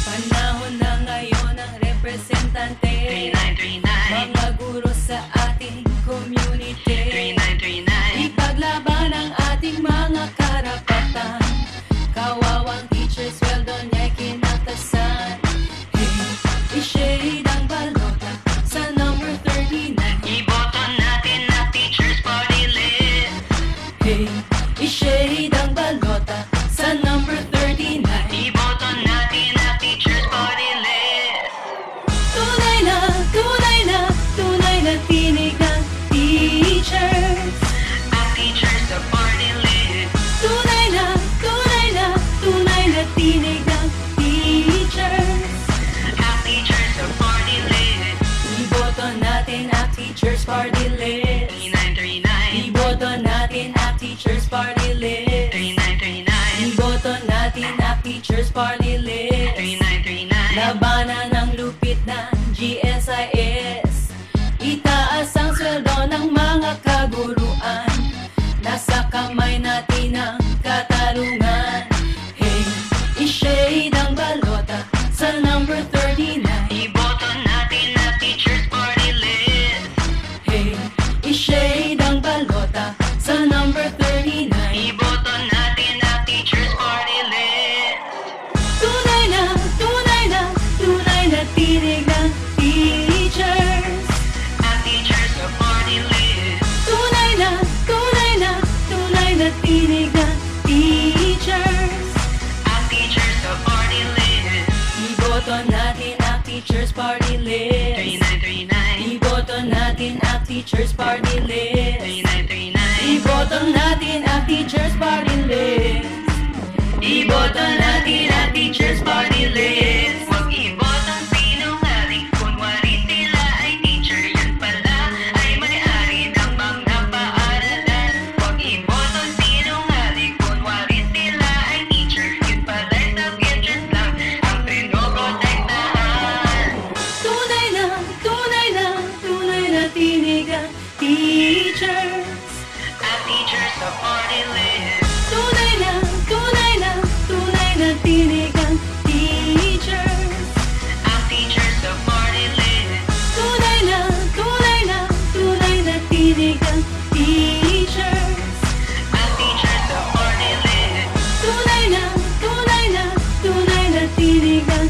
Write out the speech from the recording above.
Panahon na ngayon ang representante, mga guro sa ating community. Ipaglaban ang ating mga karapatan, kawawang teachers, sweldo niya'y kinatasan. Hey, i-shade ang balota sa number 39. Iboto natin ang Teachers Party List. Hey, i-shade ang balota sa number 39. Iboto natin ang Teachers Party List. Tunay na, tunay na, tunay na tinig ng teachers. Ang Teachers sa Party List. Tunay na, tunay na, tunay na tinig ng teachers. Ang Teachers sa Party List. Iboto natin ang Teachers Party List. 3939. Iboto natin ang Teachers Party List. 3939. Iboto natin ang Teachers Party List. 3939. Labanan ng lupit ng GSIS. Itaas ang sweldo ng mga kaguruan. Nasa kamay natin ang katarungan. Hey, i-shade ang balota sa number 39. Iboto natin ang Teachers Party List. Hey, i-shade ang balota sa number 39. Iboto natin ang Teachers Party List. Tunay na, tunay na, tunay na tinig ng teachers. Ang Teachers sa Party List. Tunay na, tunay na, tunay na tinig ng teachers. Ang Teachers sa Party List. Iboto natin ang Teachers Party List. 3939. Iboto natin ang Teachers Party List. 3939. Iboto natin ang Teachers Party List. Iboto natin ang Teachers Party List. Huwag ibotong sinungaling, kunwari sila ay teacher, yan pala ay may-ari ng mga paaralan. Huwag ibotong sinungaling, kunwari sila ay teacher, yan pala ay self-interest lang ang pinoprotektahan. Tunay na, tunay na, tunay na tinig ang teachers. Ang Teachers sa Party List. Tunay na, tunay na, tunay na tinig ang teachers. Ang Teachers sa Party List. Tunay na, tunay na, tunay na tinig ang teachers. Ang Teachers sa Party List. Tunay na, tunay na, tunay na tinig ang